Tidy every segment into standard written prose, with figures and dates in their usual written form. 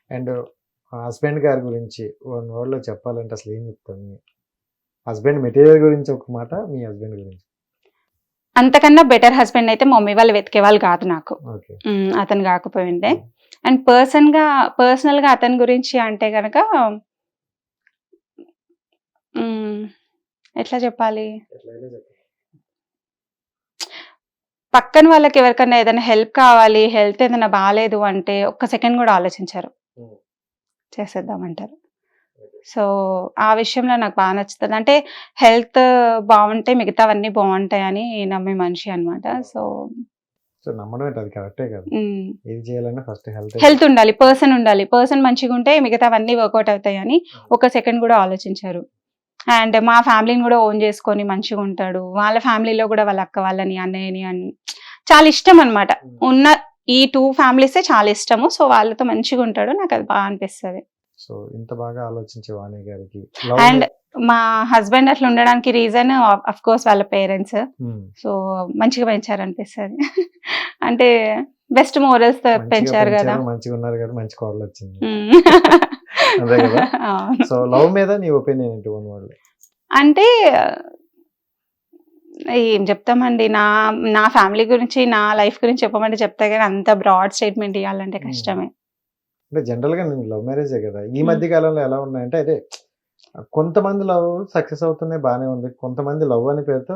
And husband గారి గురించి one వర్డ్‌లో చెప్పాలంటే అసలు ఏం చెప్తారు? మీ హస్బెండ్ మెటీరియల్ గురించి ఒక మాట, మీ హస్బెండ్ గురించి. అంతకన్నా బెటర్ హస్బెండ్ అయితే మమ్మీ వాళ్ళు వెతికే వాళ్ళు కాదు నాకు. ఓకే. అతను కాకపోయిండే. అండ్ పర్సనల్‌గా అతని గురించి అంటే గనక ఎట్లా చెప్పాలి? ఎట్లైనా చెప్పండి. పక్కన వాళ్ళకి ఎవరికన్నా ఏదైనా హెల్ప్ కావాలి, హెల్త్ ఏదైనా బాలేదు అంటే ఒక్క సెకండ్ కూడా ఆలోచించరు. హ్మ్. చేసేద్దామంటారు. సో, ఆ విషయంలో నాకు బాగా నచ్చుతది. అంటే హెల్త్ బావుంటే మిగతావన్నీ బావుంటాయని నమ్మే మనిషి అన్నమాట. సో, సో, నమ్మడం ఏంటి, అది కరెక్టే కదా! హ్మ్. ఏది చేయాలన్నా ఫస్ట్ హెల్త్ ఉండాలి. పర్సన్ మంచిగుంటే మిగతావన్నీ వర్కౌట్ అవుతాయని ఒక సెకండ్ కూడా ఆలోచించరు. అండ్ మా ఫ్యామిలీని కూడా ఓన్ చేసుకొని మంచిగుంటాడు. వాళ్ళ ఫ్యామిలీలో కూడా వాళ్ళ అక్క వాళ్ళని, అన్నయ్యని చాలా ఇష్టం అన్నమాట. ఉన్న ఈ 2 ఫ్యామిలీసే చాలా ఇష్టము. సో, వాళ్ళతో మంచిగుంటాడు. నాకది బా అనిపిస్తది. సో, ఇంత బాగా ఆలోచించే వాణి గారికి అండ్ మా హస్బెండ్ అట్లా ఉండడానికి రీజన్ ఆఫ్‌కోర్స్ వాళ్ళ పేరెంట్స్. సో, మంచిగా పెంచారనిపిస్తది. అంటే బెస్ట్ మోరల్స్‌తో మంచిగా పెంచారు గదా! పెంచారు, మంచిగున్నారు కాబట్టి మంచి కోడలొచ్చింది. హ్మ్. అదే కదా! అవును. సో, లవ్ మీద నీ ఒపీనియన్ ఏంటి వన్ వర్డ్‌లో? అంటే ఏం చెప్తామండి. నా నా ఫ్యామిలీ గురించి, నా లైఫ్ గురించి చెప్పమంటే చెప్తా గానీ అంత బ్రాడ్ స్టేట్‌మెంట్ ఇయ్యాలంటే కష్టమే. అంటే జనరల్‌గా నేను లవ్ మ్యారేజే కదా! ఈ హ్మ్. మధ్య కాలంలో ఎలా ఉన్నాయంటే అదే కొంతమంది లవ్ సక్సెస్ అవుతున్నాయి, బానే ఉంది. కొంతమంది లవ్ అనే పేరుతో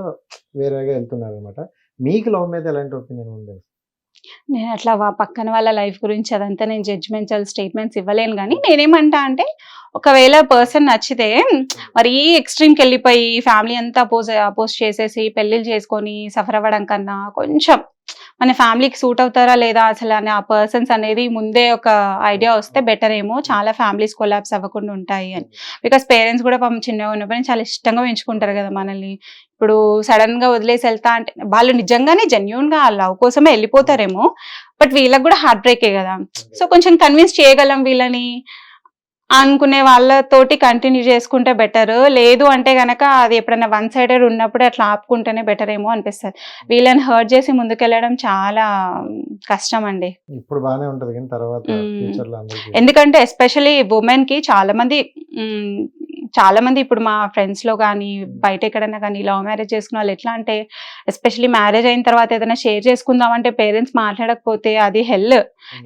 వేరేగా ఎళ్తున్నారనమాట. మీకు లవ్ మీద ఎలాంటి ఒపీనియన్ ఉంది? నేను అట్లా పక్కన వాళ్ళ లైఫ్ గురించి అదంతా నేను జడ్జ్‌మెంటల్ స్టేట్‌మెంట్స్ ఇవ్వలేను గానీ, నేనేమంటా అంటే ఒకవేళ పర్సన్ నచ్చితే మరీ ఎక్స్‌ట్రీమ్‌కెళ్ళిపోయి ఫ్యామిలీ అంతా అపోజ్ చేసేసి పెళ్ళిళ్ళు చేసుకొని సఫర్ అవ్వడం కన్నా కొంచెం మన ఫ్యామిలీకి సూట్ అవుతారా లేదా అసలు అని ఆ పర్సన్స్ అనేది ముందే ఒక ఐడియా వస్తే బెటర్ ఏమో. చాలా ఫ్యామిలీస్ కొలాప్స్ అవ్వకుండా ఉంటాయి అని. బికాస్ పేరెంట్స్ కూడా పాపం చిన్నగా ఉన్నప్పుడు చాలా ఇష్టంగా పెంచుకుంటారు కదా మనల్ని. ఇప్పుడు సడన్‌గా వదిలేసి వెళ్తా అంటే వాళ్ళు నిజంగానే జెన్యూన్‌గా ఆ లవ్ కోసమే వెళ్ళిపోతారేమో. బట్ వీళ్ళకి కూడా హార్ట్ బ్రేకే కదా! సో, కొంచెం కన్విన్స్ చేయగలం వీళ్ళని అనుకునే వాళ్ళతోటి కంటిన్యూ చేసుకుంటే బెటర్. లేదు అంటే గనక అది ఎప్పుడైనా వన్ సైడెడ్ ఉన్నప్పుడు అట్లా ఆపుకుంటేనే బెటర్ ఏమో అనిపిస్తది. వీళ్ళని హర్ట్ చేసి ముందుకెళ్ళడం చాలా కష్టమండి. ఇప్పుడు బానే ఉంటది గానీ తర్వాత ఫ్యూచర్‌లో అందరికి ఎందుకంటే ఎస్పెషల్లీ వుమెన్‌కి చాలా మంది ఇప్పుడు మా ఫ్రెండ్స్‌లో గానీ, బయట ఎక్కడైనా గానీ లవ్ మ్యారేజ్ చేసుకున్న వాళ్ళు ఎట్లా అంటే ఎస్పెషల్లీ మ్యారేజ్ అయిన తర్వాత ఏదైనా షేర్ చేసుకుందాం అంటే పేరెంట్స్ మాట్లాడకపోతే అది హెల్.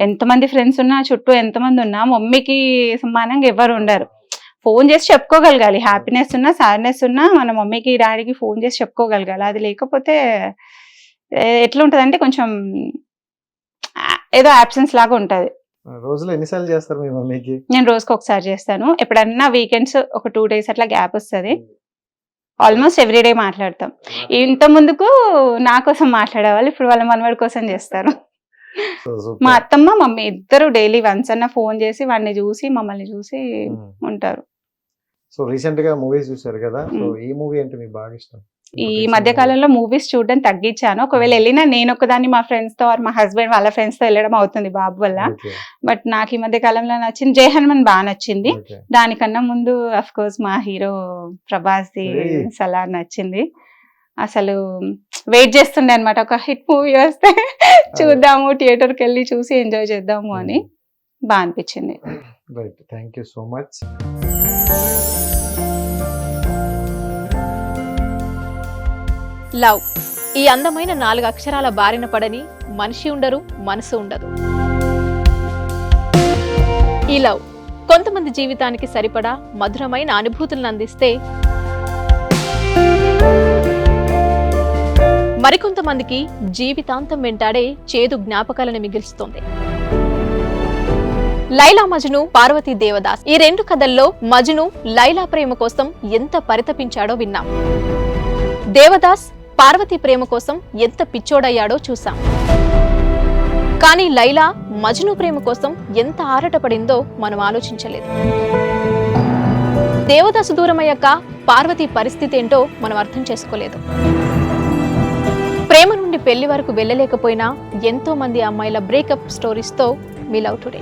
ఎంతమంది ఫ్రెండ్స్ ఉన్నా, చుట్టూ ఎంతమంది ఉన్నా మమ్మీకి సమానంగా ఎవ్వరు ఉండరు. ఫోన్ చేసి చెప్పుకోగలగాలి. హ్యాపీనెస్ ఉన్నా, సాడ్‌నెస్ ఉన్నా మన మమ్మీకి, డ్యాడీకి ఫోన్ చేసి చెప్పుకోగలగాలి. అది లేకపోతే ఎట్లుంటదంటే కొంచెం ఏదో అబ్సెన్స్ లాగా ఉంటది. రోజులో ఎన్ని సార్లు చేస్తారు మీ మమ్మీకి? నేను రోజుకొకసారి చేస్తాను. ఎప్పుడన్నా వీకెండ్స్ ఒక 2 డేస్ అట్లా గ్యాప్ వస్తది. ఆల్మోస్ట్ ఎవ్రీ డే మాట్లాడతాం. ఇంత ముందుకు నా కోసం మాట్లాడేవాళ్ళు. ఇప్పుడు వాళ్ళ మనవడి కోసం చేస్తారు. సో, మా సూపర్. అత్తమ్మ, మమ్మీ ఇద్దరు డైలీ వన్స్ అన్నా ఫోన్ చేసి వాడిని చూసి, మమ్మల్ని చూసి ఉంటారు. సో, రీసెంట్‌గా మూవీస్ చూసారు కదా! సో, ఏ మూవీ అంటే మీకు బాగా ఇష్టం? ఈ మధ్య కాలంలో మూవీస్ చూడడం తగ్గించాను. ఒకవేళ ఎళ్ళినా నేనొక్కదాన్ని మా ఫ్రెండ్స్‌తో ఆర్ మా హస్బెండ్ వాళ్ళ ఫ్రెండ్స్‌తో ఎళ్ళడం అవుతుంది బాబు వల్ల. ఓకే. బట్ నాకు ఈ మధ్య కాలంలో నచ్చింది 'జై హనుమాన్' బా నచ్చింది. ఓకే. దానికన్నా ముందు ఆఫ్‌కోర్స్ మా హీరో ప్రభాస్‌ది ఏయ్! 'సలార్' నచ్చింది. అసలు వెయిట్ చేస్తుండే అన్నమాట. ఒక హిట్ మూవీ వస్తే చూద్దాము, థియేటర్‌కెళ్ళి చూసి ఎంజాయ్ చేద్దాము అని బా అనిపించింది. Right. Thank you so much. Love ఈ అందమైన 4 అక్షరాల బారిన పడని మనిషి ఉండరు, మనసు ఉండదు. ఈ లవ్ కొంతమంది జీవితానికి సరిపడా మధురమైన అనుభూతులను అందిస్తే, మరికొంతమందికి జీవితాంతం వెంటాడే చేదు జ్ఞాపకాలను మిగిల్చుతోంది. లైలా మజ్ను, పార్వతీ దేవదాస్ ఈ 2 కథల్లో మజ్ను లైలా ప్రేమ కోసం ఎంత పరితపించాడో విన్నాం. దేవదాస్ పార్వతి ప్రేమ కోసం ఎంత పిచ్చోడయ్యాడో చూసాం. కానీ లైలా మజ్ను ప్రేమ కోసం ఎంత ఆరాటపడిందో మనం ఆలోచించలేదు. దేవదాసు దూరమయ్యాక పార్వతి పరిస్థితి ఏంటో మనం అర్థం చేసుకోలేదు. ప్రేమ నుండి పెళ్లి వరకు వెళ్ళలేకపోయినా ఎంతో మంది అమ్మాయిల బ్రేకప్ స్టోరీస్తో వి లవ్ టుడే.